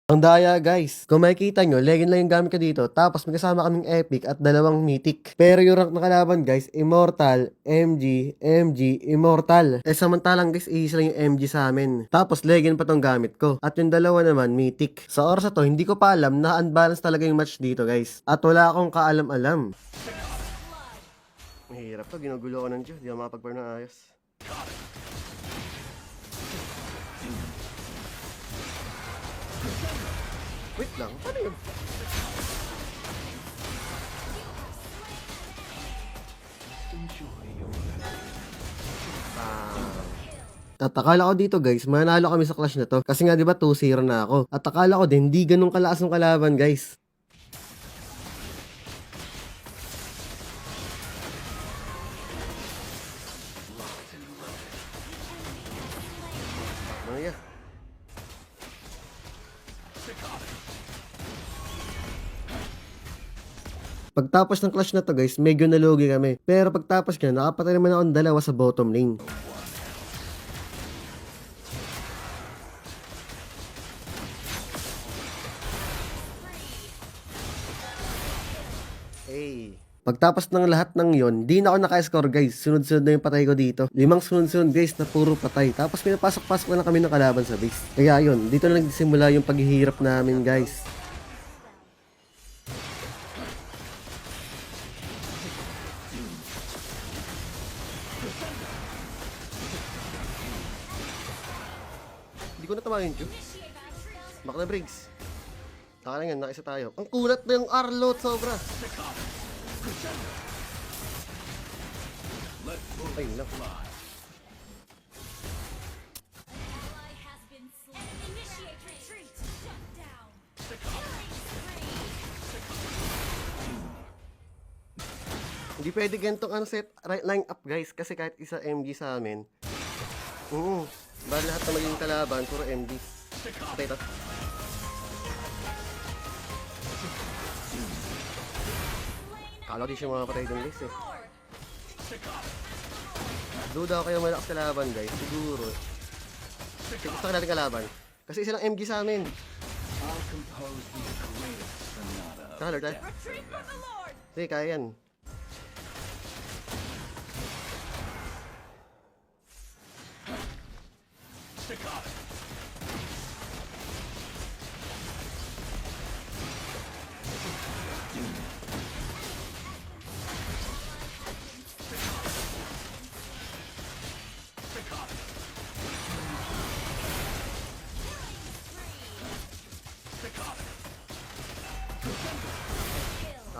Ang daya guys, kung makikita nyo, legend lang yung gamit ko dito, tapos may kasama kaming epic at dalawang mythic. Pero yung rank na kalaban guys, immortal, MG, MG, immortal. Samantalang guys, isa lang yung MG sa amin. Tapos legend pa tong gamit ko. At yung dalawa naman, mythic. Sa oras na to, hindi ko pa alam na unbalance talaga yung match dito guys. At wala akong kaalam-alam. Mahirap to, ginugulo ko ng Diyo, di ako makapag-burn ng ayos. Wait lang, paano yun? At akala ko dito guys, manalo kami sa clash na to. Kasi nga 'di ba 2-0 na ako. At akala ko din hindi ganun kalakas ng kalaban guys. Ano yan? Pagtapos ng clash na to guys, medyo nalugi kami. Pero pagtapos niya, nakapatay naman ako ng dalawa sa bottom lane. Hey. Pagtapos ng lahat ng yon, di na ako naka-score guys. Sunod-sunod na yung patay ko dito. 5 sunod-sunod guys na puro patay. Tapos pinapasok-pasok na kami ng kalaban sa base. Kaya yun, dito na nagsimula yung paghihirap namin guys. Hindi ko natawa yun, Diyo. Back na Briggs. Saka lang yan, nakaisa tayo. Ang kulat na yung Arlot, sobra. Ayun lang. Hindi pwede ganitong set right line up guys. Kasi kahit isa MG sa amin. Bali lahat na maging kalaban, puro MG. Patay ito. Kala ko di siya makapatay dun guys eh. Duda ako kayo malakas kalaban guys. Siguro. Gusto ka natin kalaban. Kasi isa lang MG sa amin. Saka Lord tayo. Sige, kaya yan.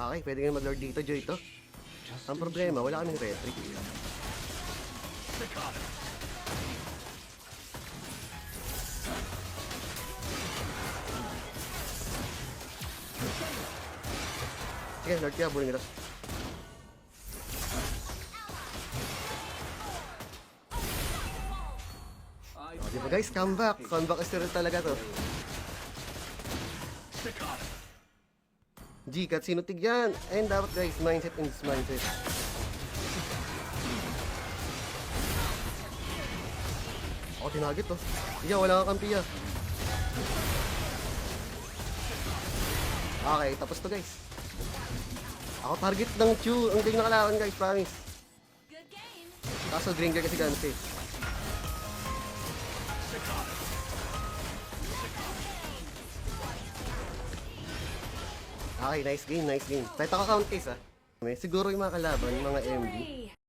Okay, pwede nga mag-lord dito, Joy to. Ang problema, wala kaming retry. Sige, lord kaya, buling ito. Diba guys, comeback. Comeback is real talaga to. G-Cat, sino tigyan? And dapat guys, mindset in this mindset. Ako tinagit to. Yeah, wala kang kampi ah. Okay, tapos to guys. Ako target ng Chu. Ang galing na kalaban guys, promise. Kaso Gringer kasi ganun eh. Okay, nice game, nice game. Kahit ako count case ah. Siguro yung mga kalaban, yung mga MD.